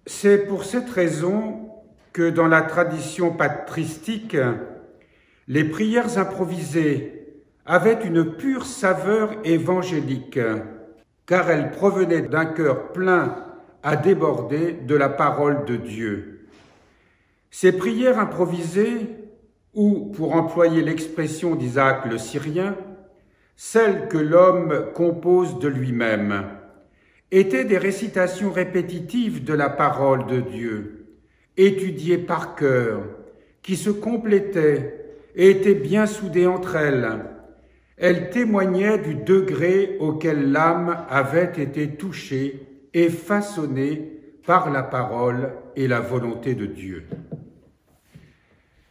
C'est pour cette raison que dans la tradition patristique, les prières improvisées avaient une pure saveur évangélique, car elles provenaient d'un cœur plein à déborder de la parole de Dieu. Ces prières improvisées, ou pour employer l'expression d'Isaac le Syrien, celles que l'homme compose de lui-même, étaient des récitations répétitives de la parole de Dieu, étudiées par cœur, qui se complétaient et étaient bien soudées entre elles. Elles témoignaient du degré auquel l'âme avait été touchée et façonnée par la parole et la volonté de Dieu.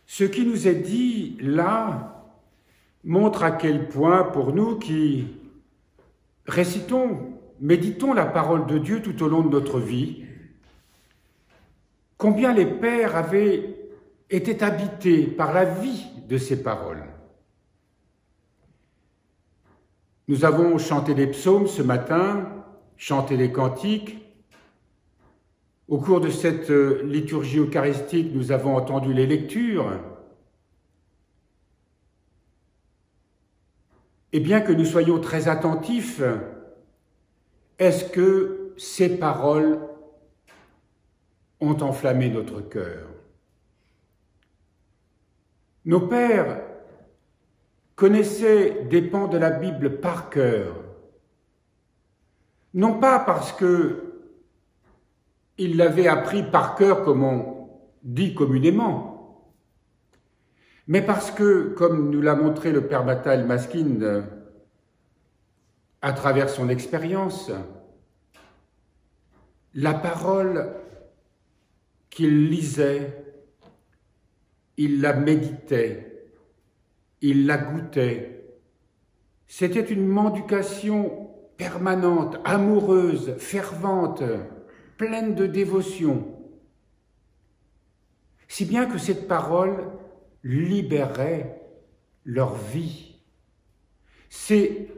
Ce qui nous est dit là montre à quel point, pour nous qui récitons, méditons la parole de Dieu tout au long de notre vie, combien les pères étaient habités par la vie de ces paroles. Nous avons chanté des psaumes ce matin, chanté les cantiques. Au cours de cette liturgie eucharistique, nous avons entendu les lectures. Et bien que nous soyons très attentifs, est-ce que ces paroles ont enflammé notre cœur? Nos pères connaissaient des pans de la Bible par cœur, non pas parce qu'ils l'avaient appris par cœur comme on dit communément, mais parce que, comme nous l'a montré le père Bataille Maskin à travers son expérience, la parole qu'il lisait, il la méditait, il la goûtait. C'était une mendication permanente, amoureuse, fervente, pleine de dévotion. Si bien que cette parole libérait leur vie. C'est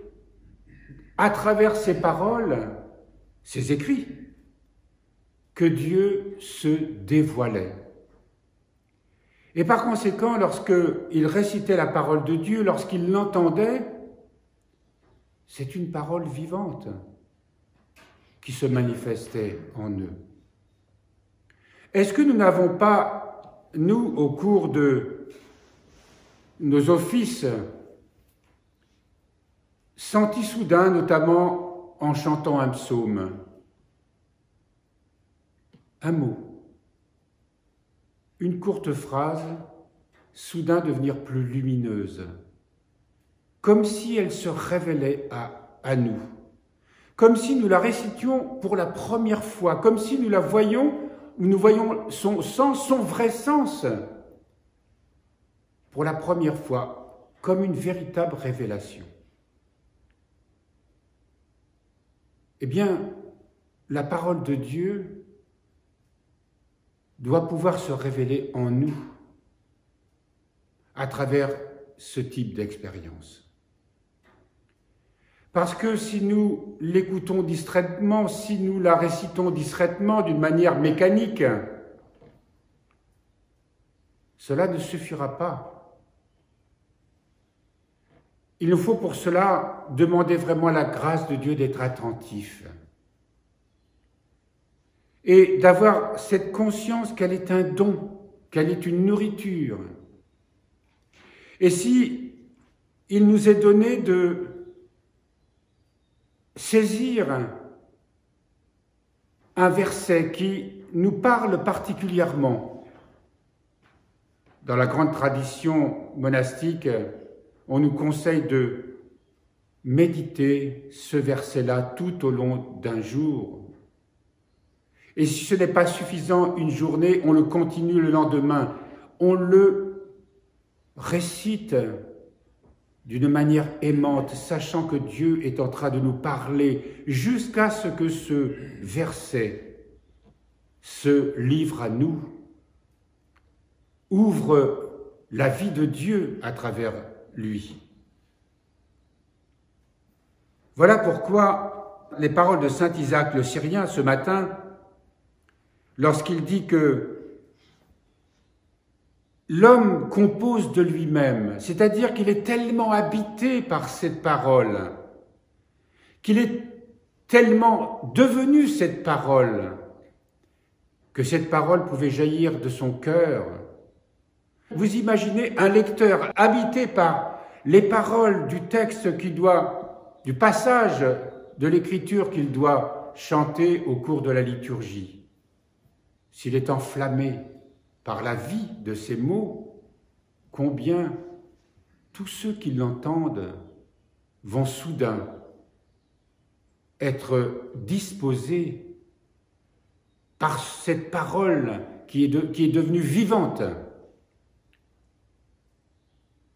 à travers ces paroles, ces écrits, que Dieu se dévoilait. Et par conséquent, lorsqu'il récitait la parole de Dieu, lorsqu'il l'entendait, c'est une parole vivante qui se manifestait en eux. Est-ce que nous n'avons pas, nous, au cours de nos offices, senti soudain, notamment en chantant un psaume, un mot, une courte phrase, soudain devenir plus lumineuse, comme si elle se révélait à nous, comme si nous la récitions pour la première fois, comme si nous la voyions, nous voyons son sens, son vrai sens, pour la première fois, comme une véritable révélation. Eh bien, la parole de Dieu doit pouvoir se révéler en nous à travers ce type d'expérience. Parce que si nous l'écoutons distraitement, si nous la récitons distraitement d'une manière mécanique, cela ne suffira pas. Il nous faut pour cela demander vraiment la grâce de Dieu d'être attentif et d'avoir cette conscience qu'elle est un don, qu'elle est une nourriture. Et si il nous est donné de saisir un verset qui nous parle particulièrement, dans la grande tradition monastique, on nous conseille de méditer ce verset-là tout au long d'un jour. Et si ce n'est pas suffisant une journée, on le continue le lendemain. On le récite d'une manière aimante, sachant que Dieu est en train de nous parler jusqu'à ce que ce verset se livre à nous, ouvre la vie de Dieu à travers lui. Voilà pourquoi les paroles de saint Isaac le Syrien ce matin lorsqu'il dit que l'homme compose de lui-même, c'est-à-dire qu'il est tellement habité par cette parole, qu'il est tellement devenu cette parole, que cette parole pouvait jaillir de son cœur. Vous imaginez un lecteur habité par les paroles du texte du passage de l'écriture qu'il doit chanter au cours de la liturgie. S'il est enflammé par la vie de ces mots, combien tous ceux qui l'entendent vont soudain être disposés par cette parole qui est devenue vivante.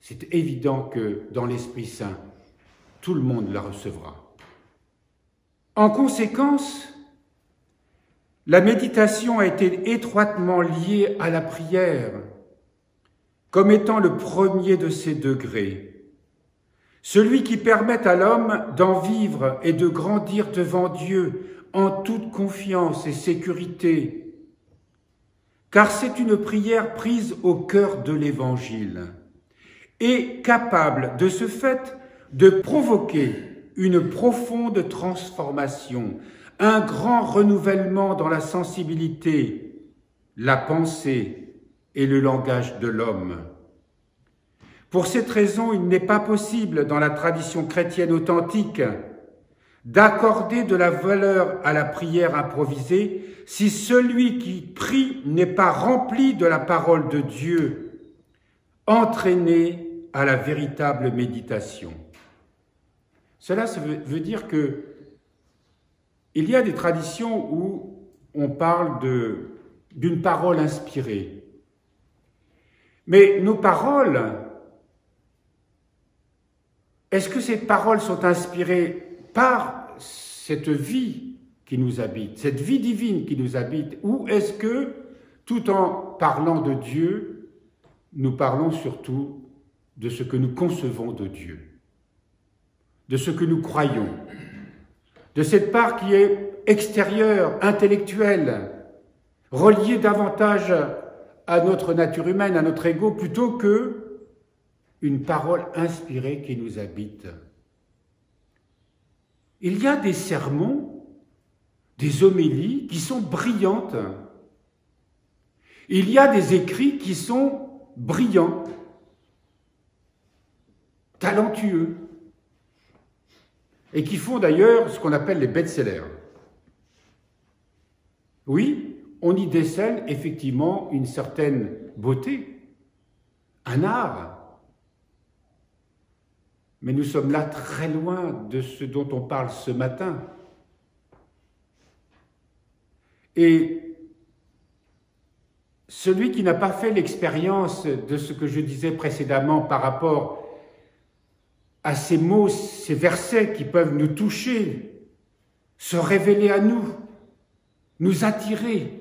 C'est évident que dans l'Esprit Saint, tout le monde la recevra. En conséquence, la méditation a été étroitement liée à la prière, comme étant le premier de ces degrés, celui qui permet à l'homme d'en vivre et de grandir devant Dieu en toute confiance et sécurité, car c'est une prière prise au cœur de l'Évangile et capable de ce fait de provoquer une profonde transformation, un grand renouvellement dans la sensibilité, la pensée et le langage de l'homme. Pour cette raison, il n'est pas possible dans la tradition chrétienne authentique d'accorder de la valeur à la prière improvisée si celui qui prie n'est pas rempli de la parole de Dieu, entraîné à la véritable méditation. Cela veut dire que il y a des traditions où on parle d'une parole inspirée. Mais nos paroles, est-ce que ces paroles sont inspirées par cette vie qui nous habite, cette vie divine qui nous habite, ou est-ce que, tout en parlant de Dieu, nous parlons surtout de ce que nous concevons de Dieu, de ce que nous croyons, de cette part qui est extérieure, intellectuelle, reliée davantage à notre nature humaine, à notre ego, plutôt que une parole inspirée qui nous habite. Il y a des sermons, des homélies qui sont brillantes. Il y a des écrits qui sont brillants, talentueux, et qui font d'ailleurs ce qu'on appelle les best-sellers. Oui, on y décèle effectivement une certaine beauté, un art. Mais nous sommes là très loin de ce dont on parle ce matin. Et celui qui n'a pas fait l'expérience de ce que je disais précédemment par rapport à ces mots, ces versets qui peuvent nous toucher, se révéler à nous, nous attirer,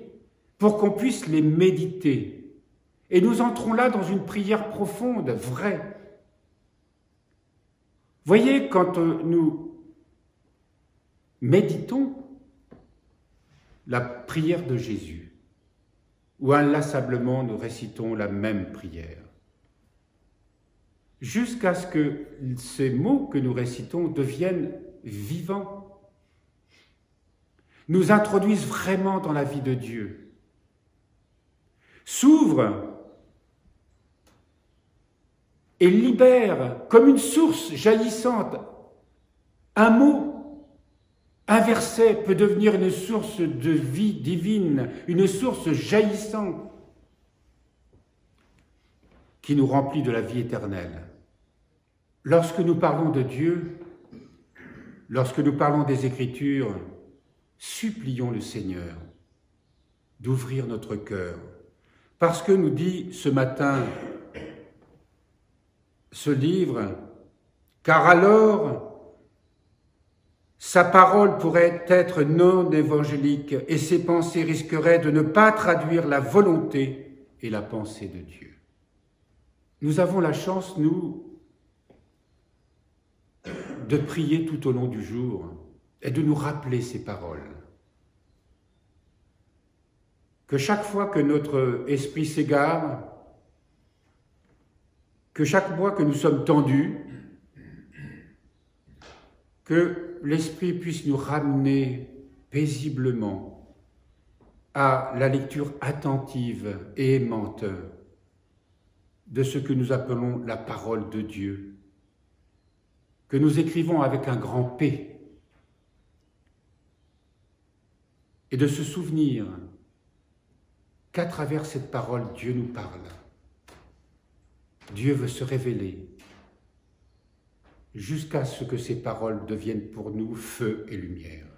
pour qu'on puisse les méditer. Et nous entrons là dans une prière profonde, vraie. Voyez, quand nous méditons la prière de Jésus, où inlassablement nous récitons la même prière, jusqu'à ce que ces mots que nous récitons deviennent vivants, nous introduisent vraiment dans la vie de Dieu, s'ouvrent et libèrent comme une source jaillissante. Un mot, un verset peut devenir une source de vie divine, une source jaillissante qui nous remplit de la vie éternelle. Lorsque nous parlons de Dieu, lorsque nous parlons des Écritures, supplions le Seigneur d'ouvrir notre cœur. Parce que nous dit ce matin ce livre, car alors sa parole pourrait être non évangélique et ses pensées risqueraient de ne pas traduire la volonté et la pensée de Dieu. Nous avons la chance, nous, de prier tout au long du jour et de nous rappeler ces paroles. que chaque fois que notre esprit s'égare, que chaque fois que nous sommes tendus, que l'Esprit puisse nous ramener paisiblement à la lecture attentive et aimante de ce que nous appelons la parole de Dieu, que nous écrivons avec un grand P, et de se souvenir qu'à travers cette parole, Dieu nous parle. Dieu veut se révéler jusqu'à ce que ces paroles deviennent pour nous feu et lumière.